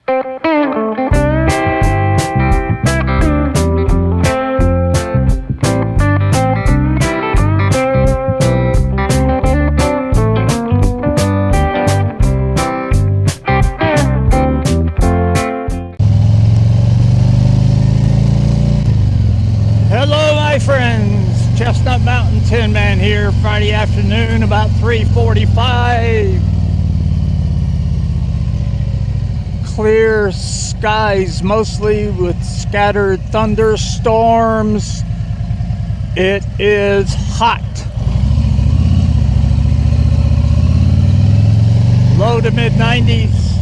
TriGlide here, Friday afternoon, about 3:45. Clear skies, mostly with scattered thunderstorms. It is hot. Low to mid 90s.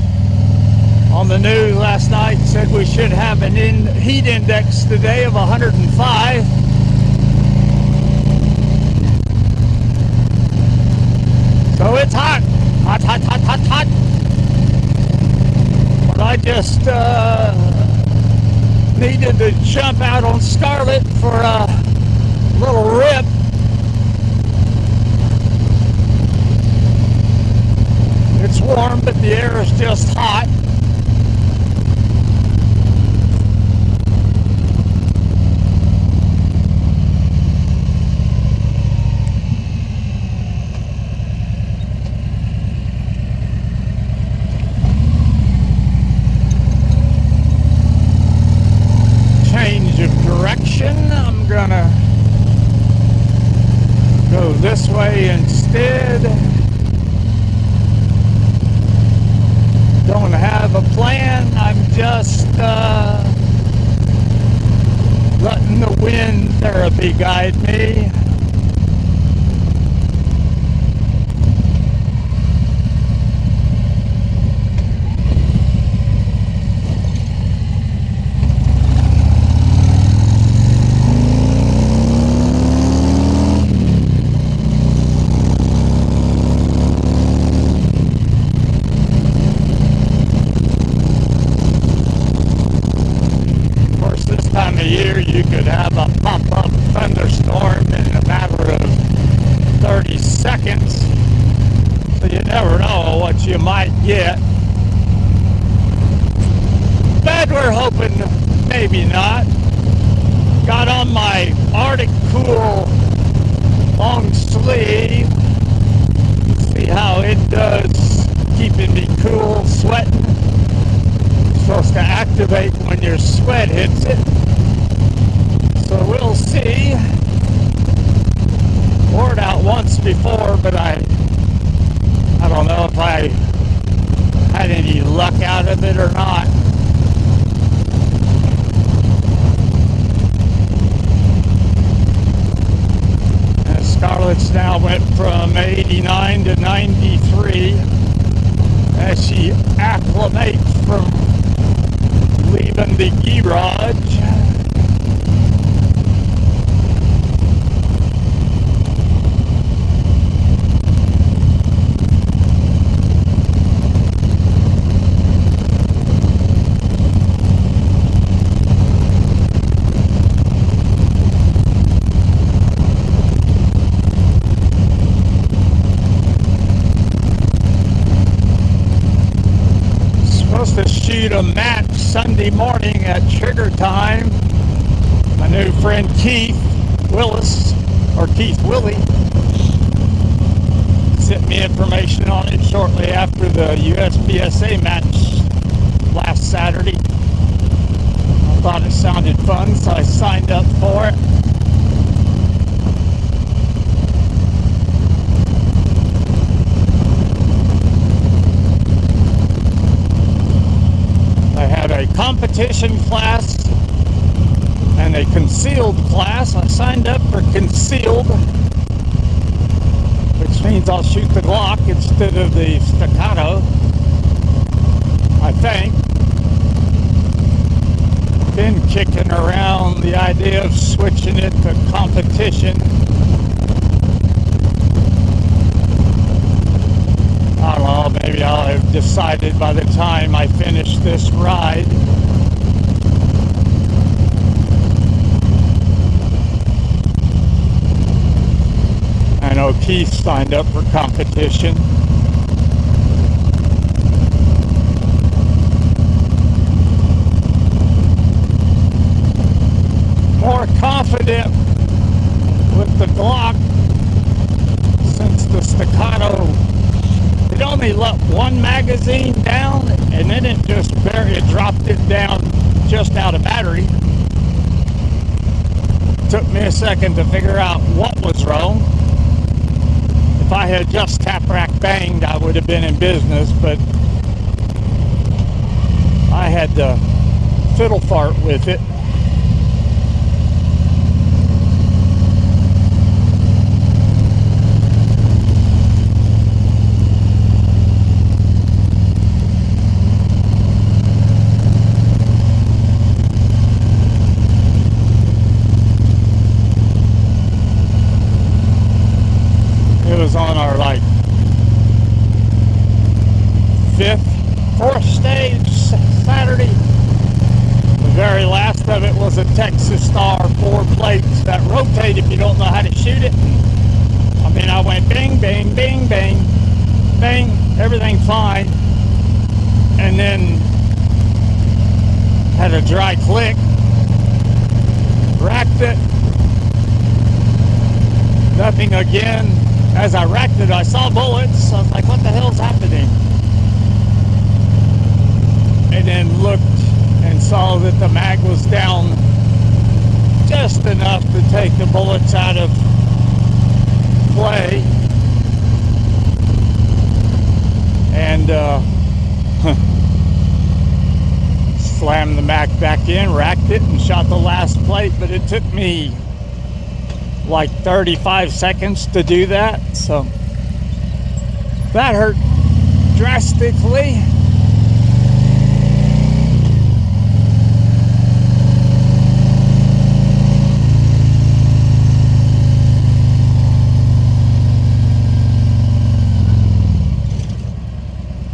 On the news last night said we should have an heat index today of 105. So it's hot. Hot, hot, hot, hot, hot. But I just needed to jump out on Scarlet for a little rip. It's warm, but the air is just hot. I'm gonna go this way instead. Don't have a plan. I'm just letting the wind therapy guide me. Year you could have a pop-up thunderstorm in a matter of 30 seconds, so you never know what you might get. But we're hoping maybe not. Got on my Arctic Cool long sleeve. See how it does, keeping me cool, sweating. It's supposed to activate when your sweat hits it. So we'll see. Wore it out once before, but I don't know if I had any luck out of it or not. And Scarlett's now went from 89 to 93 as she acclimates from leaving the garage. To shoot a match Sunday morning at trigger time. My new friend Keith Willis, or Keith Willie, sent me information on it shortly after the USPSA match last Saturday. I thought it sounded fun, so I signed up for it. A competition class and a concealed class. I signed up for concealed, which means I'll shoot the Glock instead of the staccato, I think. Been kicking around the idea of switching it to competition. I don't know, maybe I'll have decided by the time I finish this ride. I know Keith signed up for competition. only let one magazine down, and then it dropped it down just out of battery. Took me a second to figure out what was wrong. If I had just tap rack banged, I would have been in business, but I had to fiddle fart with it. It was on our like fourth stage Saturday. The very last of it was a Texas Star 4 plates that rotate if you don't know how to shoot it. I mean, I went bing, bang, bing, bang, bang, everything fine, and then had a dry click, racked it, nothing again. As I racked it, I saw bullets. I was like, what the hell's happening? And then looked and saw that the mag was down just enough to take the bullets out of play. And slammed the mag back in, racked it, and shot the last plate. But it took me like 35 seconds to do that, so that hurt drastically.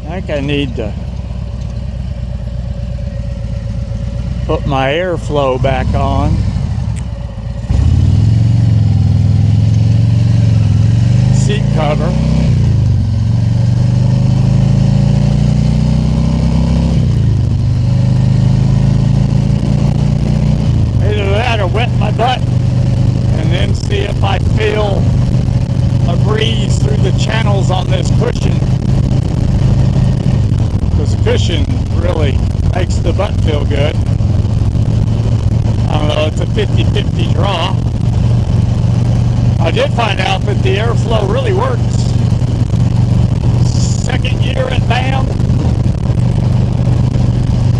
I think I need to put my airflow back on. Seat cover. Either that or wet my butt and then see if I feel a breeze through the channels on this cushion, because the cushion really makes the butt feel good. I don't know, it's a 50-50 draw. I did find out that the airflow really works. Second year at BAM.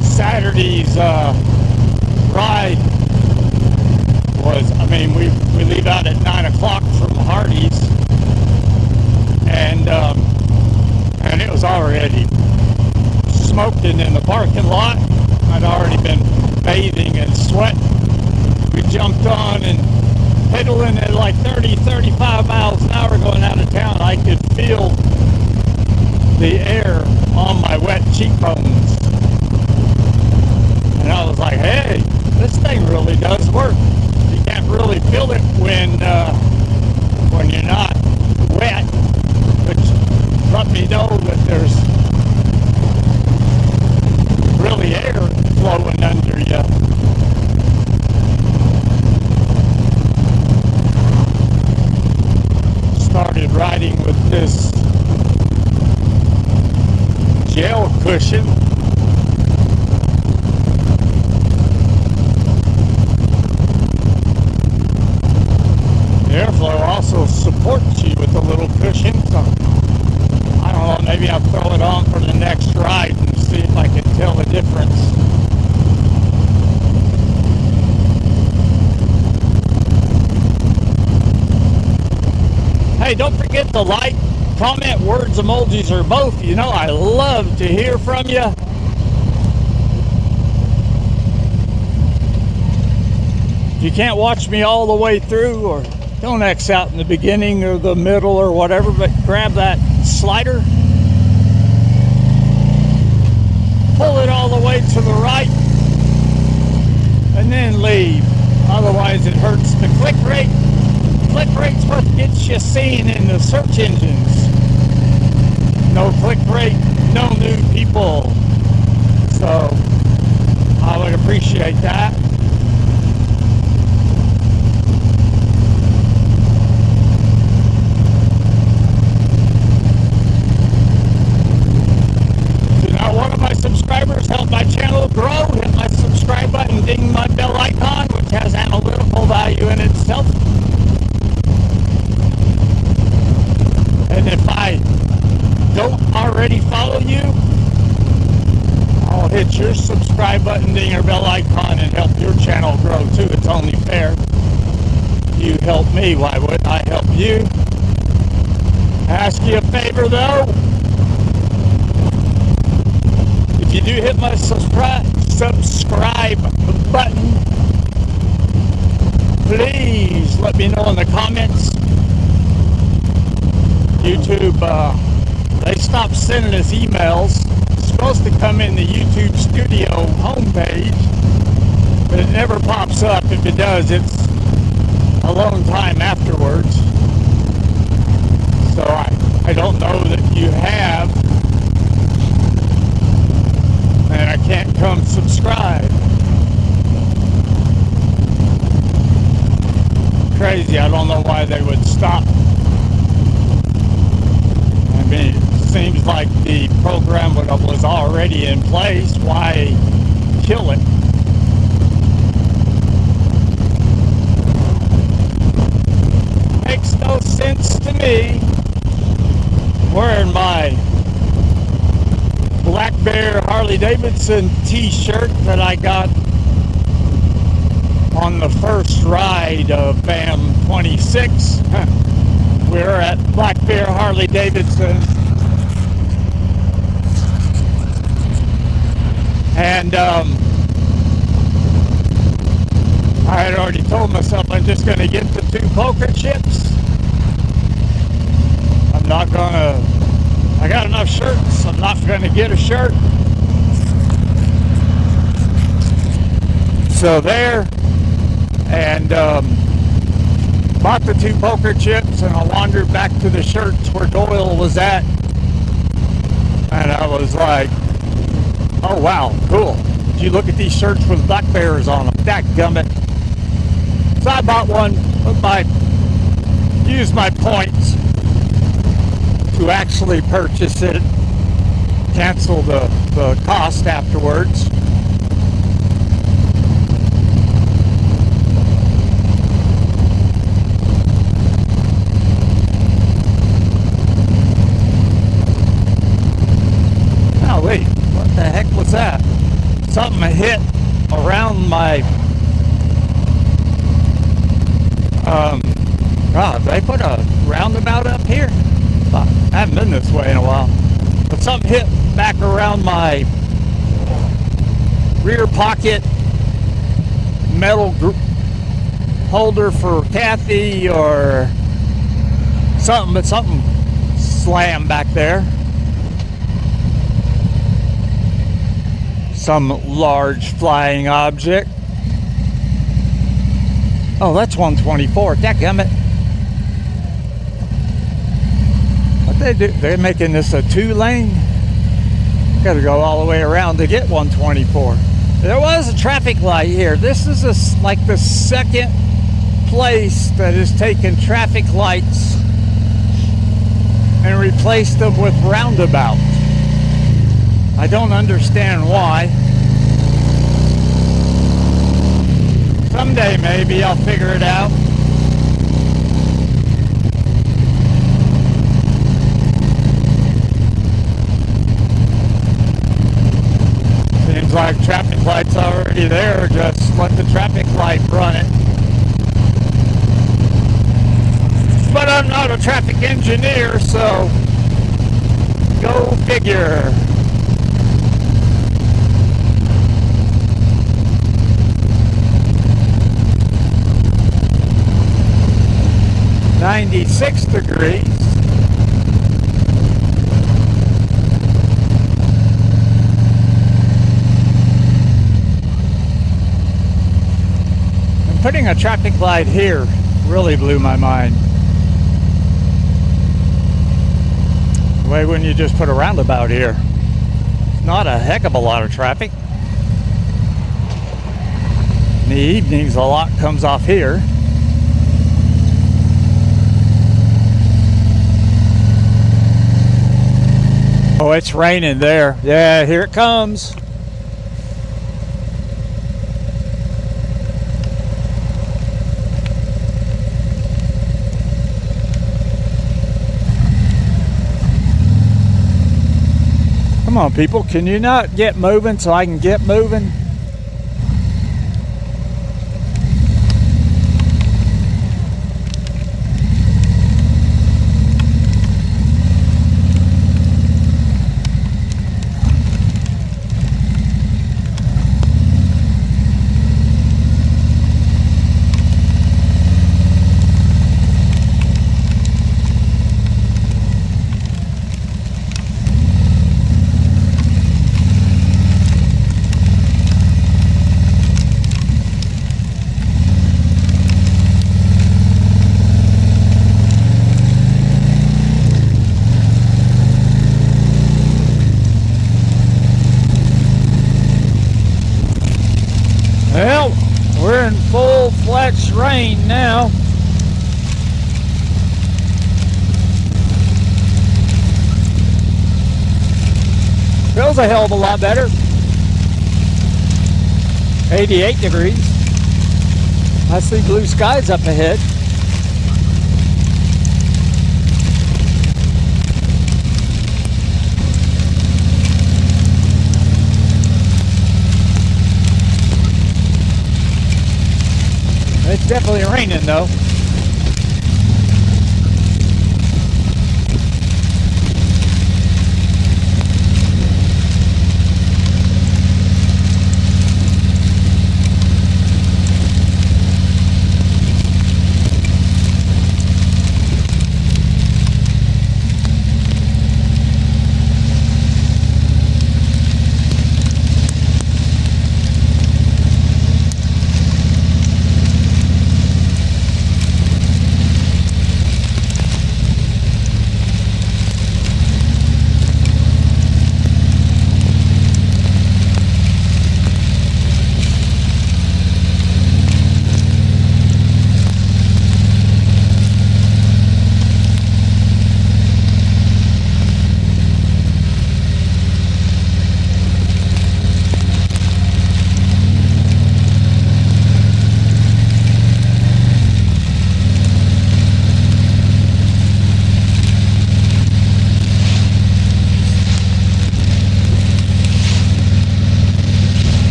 Saturday's ride was, I mean, we leave out at 9 o'clock from Hardy's, and it was already smoking in the parking lot. I'd already been bathing and sweating. We jumped on and pedaling at like 30-35 miles an hour going out of town. I could feel the air on my wet cheekbones, and I was like, hey, this thing really does work. You can't really feel it when you're not wet, which let me know that there's really air flowing under you. Started riding with this gel cushion. The airflow also supports you with a little cushion, so I don't know, maybe I'll throw it on for the next ride and see if I can tell the difference. Hey, don't forget to like, comment, words, emojis, or both. You know, I love to hear from you. If you can't watch me all the way through, or don't X out in the beginning or the middle or whatever, but grab that slider, pull it all the way to the right, and then leave. Otherwise it hurts the click rate. Click rate's what gets you seen in the search engines. No click rate, no new people. So I would appreciate that. already follow you, I'll hit your subscribe button, ding, or bell icon and help your channel grow too. It's only fair. You help me, why wouldn't I help you? Ask you a favor though. If you do hit my subscribe button, please let me know in the comments. YouTube, they stopped sending us emails. It's supposed to come in the YouTube Studio homepage, but it never pops up. If it does, it's a long time afterwards. So I don't know that you have, and I can't come subscribe. Crazy, I don't know why they would stop. I mean, it seems like the program was already in place. Why kill it? Makes no sense to me. Wearing my Black Bear Harley Davidson t-shirt that I got on the first ride of BAM 26. We're at Black Bear Harley Davidson, and I had already told myself I'm just going to get the 2 poker chips. I'm not gonna, I got enough shirts, I'm not gonna get a shirt. So there, and bought the 2 poker chips, and I wandered back to the shirts where Doyle was at, and I was like, oh wow, cool. Did you look at these shirts with black bears on them? Dadgummit. So I bought one, used my points to actually purchase it, cancel the cost afterwards. Oh wait, what the heck was that? Something hit around my God, they put a roundabout up here? I haven't been this way in a while. But something hit back around my rear pocket metal holder for Kathy or something, but something slammed back there. Some large flying object. Oh, that's 124. Dadgummit. What they do? They're making this a 2-lane. Got to go all the way around to get 124. There was a traffic light here. This is like the second place that has taken traffic lights and replaced them with roundabouts. I don't understand why. Someday maybe I'll figure it out. Seems like traffic light's already there. Just let the traffic light run it. But I'm not a traffic engineer, so go figure. .96 degrees. And putting a traffic light here really blew my mind. Why wouldn't you just put a roundabout here? Not a heck of a lot of traffic. In the evenings, a lot comes off here. Oh, it's raining there. Yeah, here it comes. Come on, people, can you not get moving so I can get moving? Well, we're in full-fledged rain now. Feels a hell of a lot better. 88 degrees. I see blue skies up ahead. It's definitely raining though.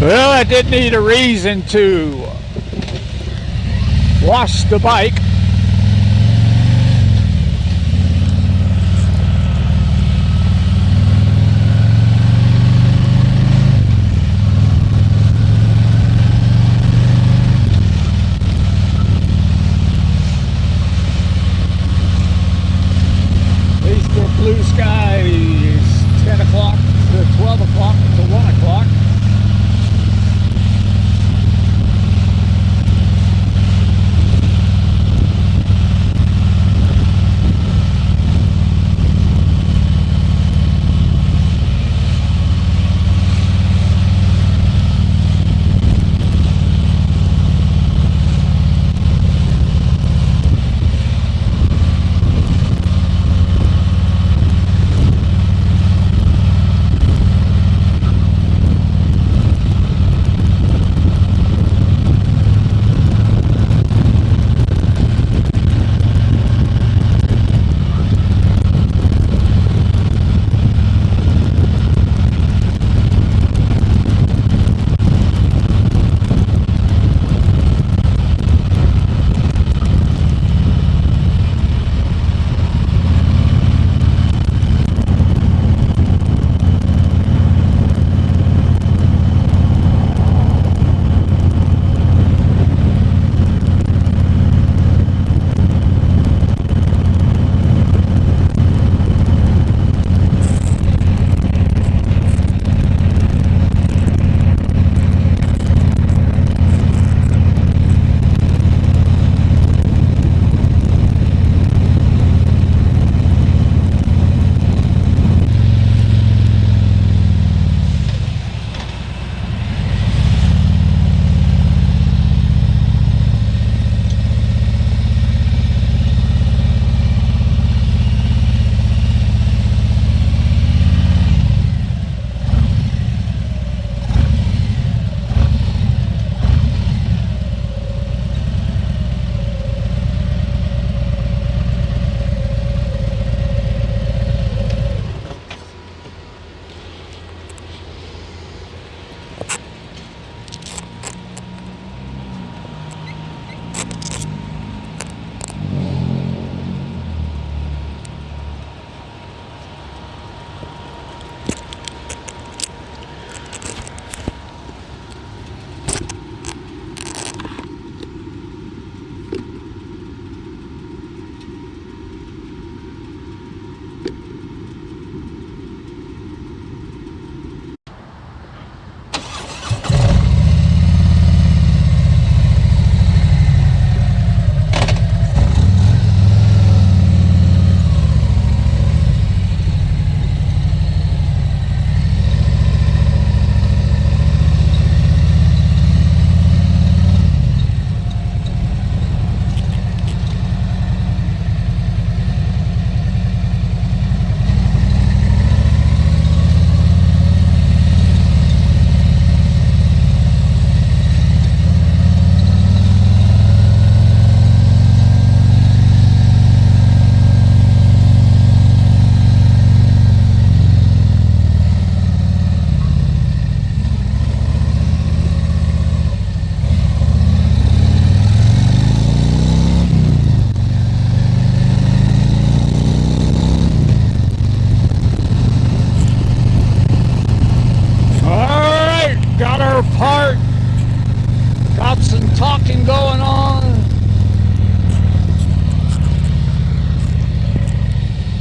Well, I did need a reason to wash the bike. These were blue skies, 10 o'clock to 12 o'clock to 1 o'clock.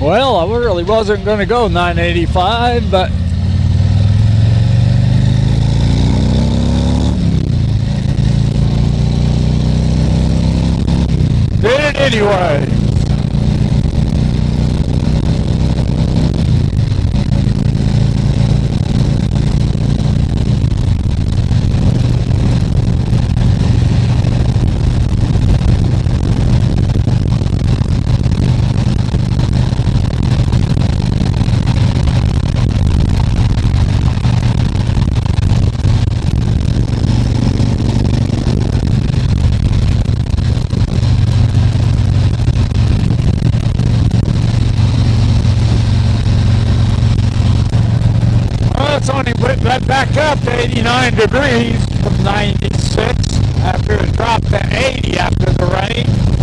Well, I really wasn't going to go 985, but did it anyway. It's only went back up to 89 degrees from 96 after it dropped to 80 after the rain.